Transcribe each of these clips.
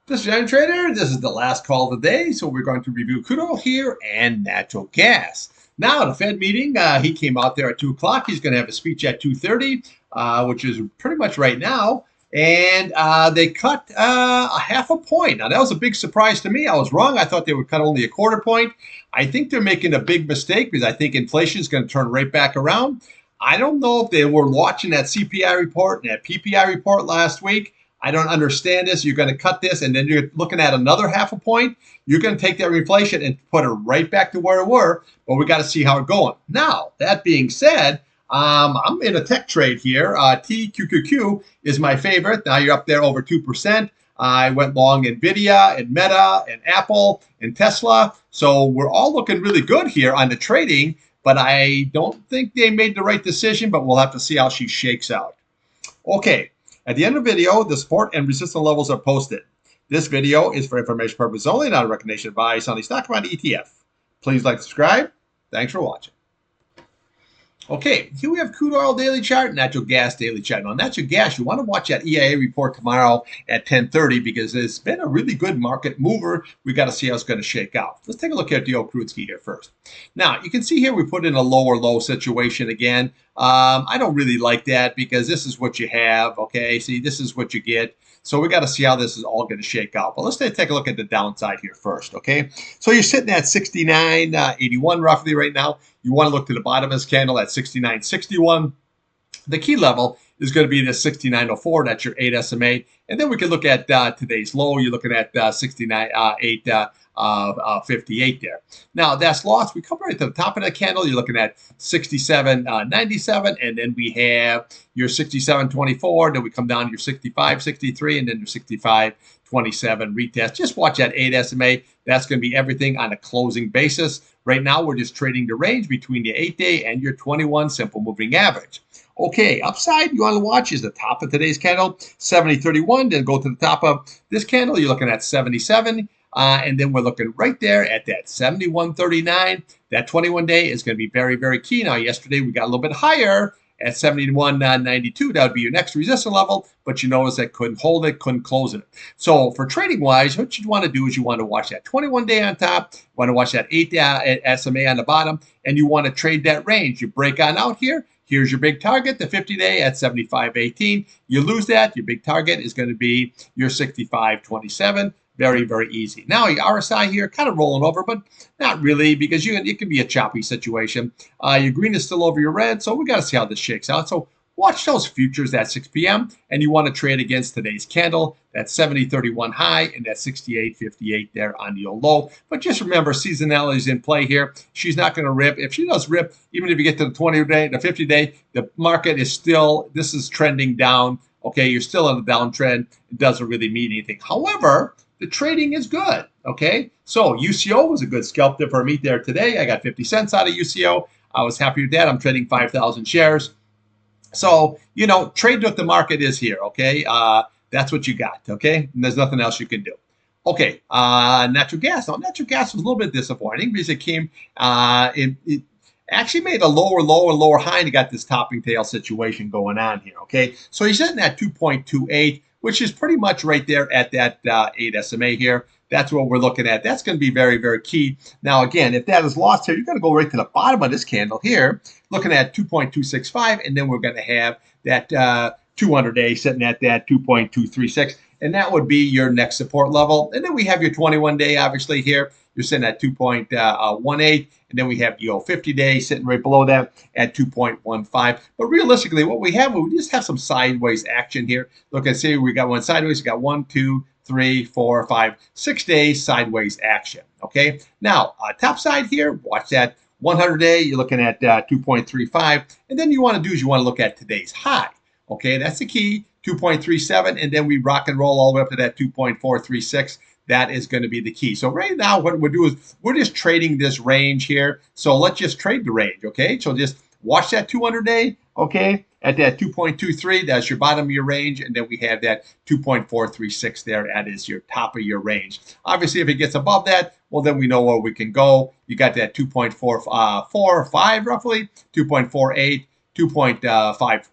This is Irontrader. This is the last call of the day, so we're going to review crude oil here and natural gas. Now, the Fed meeting, he came out there at 2 o'clock. He's going to have a speech at 2:30, which is pretty much right now. And they cut a half a point. Now, that was a big surprise to me. I was wrong. I thought they would cut only a quarter point. I think they're making a big mistake because I think inflation is going to turn right back around. I don't know if they were watching that CPI report and that PPI report last week. I don't understand this. You're going to cut this, and then you're looking at another half a point. You're going to take that inflation and put it right back to where it were, but we got to see how it's going. Now, that being said, I'm in a tech trade here. TQQQ is my favorite. Now you're up there over 2%. I went long NVIDIA and Meta and Apple and Tesla. So we're all looking really good here on the trading, but I don't think they made the right decision, but we'll have to see how she shakes out. Okay. At the end of the video, the support and resistance levels are posted. This video is for information purposes only, not a recommendation advice on the stock market ETF. Please like, subscribe. Thanks for watching. Okay, here we have crude oil daily chart, natural gas daily chart. Now, natural gas, you want to watch that EIA report tomorrow at 10:30 because it's been a really good market mover. We got to see how it's going to shake out. Let's take a look at the old crude ski here first. Now, you can see here we put in a lower low situation again. I don't really like that because this is what you have, okay? See, this is what you get. So we got to see how this is all going to shake out. But let's take a look at the downside here first, okay? So you're sitting at 69.81 roughly right now. You want to look to the bottom of this candle at 69.61. The key level is going to be this 69.04. That's your 8 SMA. And then we can look at today's low. You're looking at 69.58 there. Now, that's lost. We come right to the top of the candle. You're looking at 67.97. And then we have your 67.24. Then we come down to your 65.63. And then your 65.27 retest. Just watch that 8 SMA. That's going to be everything on a closing basis. Right now, we're just trading the range between the 8-day and your 21 simple moving average. Okay, upside you want to watch is the top of today's candle, 70.31. Then go to the top of this candle. You're looking at 77. And then we're looking right there at that 71.39. That 21-day is going to be very, very key. Now, yesterday we got a little bit higher at 71.92. That would be your next resistance level, but you notice that couldn't hold it, couldn't close it. So for trading wise, what you want to do is you want to watch that 21-day on top, you want to watch that 8-day SMA on the bottom, and you want to trade that range. You break on out here. Here's your big target, the 50-day at 75.18. You lose that, your big target is going to be your 65.27. Very, very easy. Now, your RSI here kind of rolling over, but not really because it can be a choppy situation. Your green is still over your red, so we got to see how this shakes out. So watch those futures at 6 p.m. and you want to trade against today's candle. That 70.31 high and that 68.58 there on the old low. But just remember, seasonality is in play here. She's not going to rip. If she does rip, even if you get to the 20-day, the 50-day, the market is still, this is trending down. Okay, you're still on the downtrend. It doesn't really mean anything. However, the trading is good, okay? So UCO was a good scalp dip for me there today. I got 50 cents out of UCO. I was happy with that. I'm trading 5,000 shares. So, you know, trade what the market is here, okay? That's what you got, okay? And there's nothing else you can do. Okay, natural gas. Now, natural gas was a little bit disappointing because it came, it actually made a lower low and lower high and you got this topping tail situation going on here, okay? So you're sitting at 2.28. which is pretty much right there at that 8 SMA here. That's what we're looking at. That's going to be very, very key. Now, again, if that is lost here, you're going to go right to the bottom of this candle here, looking at 2.265, and then we're going to have that 200-day sitting at that 2.236, and that would be your next support level. And then we have your 21-day, obviously, here. You're sitting at 2.18, and then we have your 50-day sitting right below that at 2.15. But realistically, what we just have some sideways action here. Look, and see, we got one sideways. We got 1, 2, 3, 4, 5, 6 days sideways action. Okay. Now, top side here, watch that 100-day. You're looking at 2.35, and then you want to do is you want to look at today's high. Okay, that's the key, 2.37, and then we rock and roll all the way up to that 2.436. That is going to be the key. So right now, what we'll do is we're just trading this range here. So let's just trade the range, okay? So just Watch that 200-day, okay, at that 2.23. That's your bottom of your range. And then we have that 2.436 there. That is your top of your range. Obviously, if it gets above that, well, then we know where we can go. You got that 2.45 roughly, 2.48, 2.5.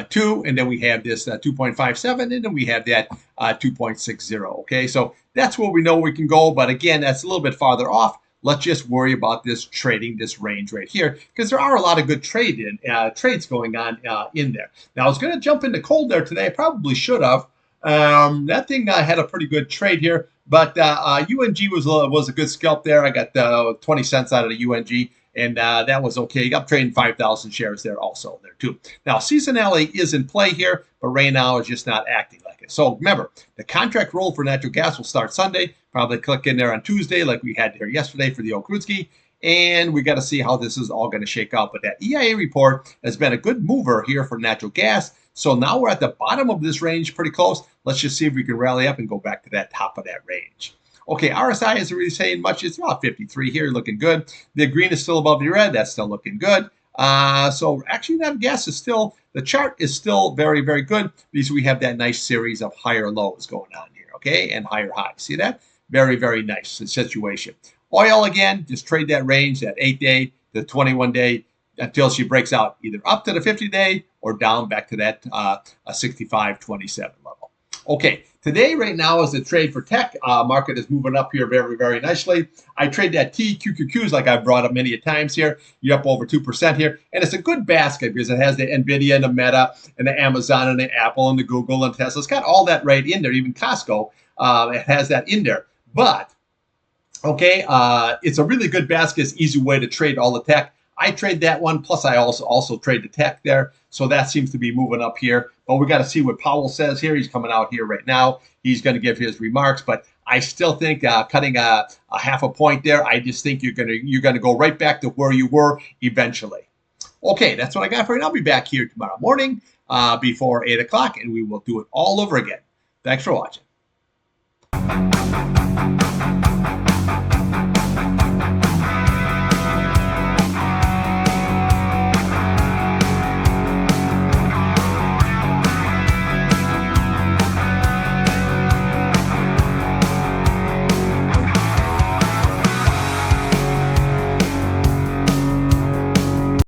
2, and then we have this 2.57, and then we have that 2.60. Okay, so that's where we know we can go. But again, that's a little bit farther off. Let's just worry about this trading this range right here, because there are a lot of good trades going on in there. Now, I was going to jump into cold there today. I probably should have. That thing had a pretty good trade here, but UNG was a good scalp there. I got 20 cents out of the UNG. And that was okay. I'm trading 5,000 shares there also there too. Now, seasonality is in play here, but right now it's just not acting like it. So remember, the contract roll for natural gas will start Sunday. Probably click in there on Tuesday like we had here yesterday for the old Crude. And we got to see how this is all going to shake out. But that EIA report has been a good mover here for natural gas. So now we're at the bottom of this range, pretty close. Let's just see if we can rally up and go back to that top of that range. Okay, RSI isn't really saying much. It's about 53 here, looking good. The green is still above the red. That's still looking good. So actually, that gas is still, the chart is still very, very good because we have that nice series of higher lows going on here, okay, and higher highs. See that? Very, very nice situation. Oil, again, just trade that range, that 8-day, the 21-day, until she breaks out either up to the 50-day or down back to that 65.27 level. Okay, today, right now, is the trade for tech. Market is moving up here very, very nicely. I trade that TQQQs like I've brought up many times here. You're up over 2% here. And it's a good basket because it has the NVIDIA and the Meta and the Amazon and the Apple and the Google and Tesla. It's got all that right in there. Even Costco, it has that in there. But, okay, it's a really good basket. It's an easy way to trade all the tech. I trade that one, plus I also trade the tech there. So that seems to be moving up here. But we got to see what Powell says here. He's coming out here right now. He's going to give his remarks. But I still think cutting a half a point there, I just think you're gonna go right back to where you were eventually. Okay, that's what I got for you. I'll be back here tomorrow morning before 8 o'clock, and we will do it all over again. Thanks for watching.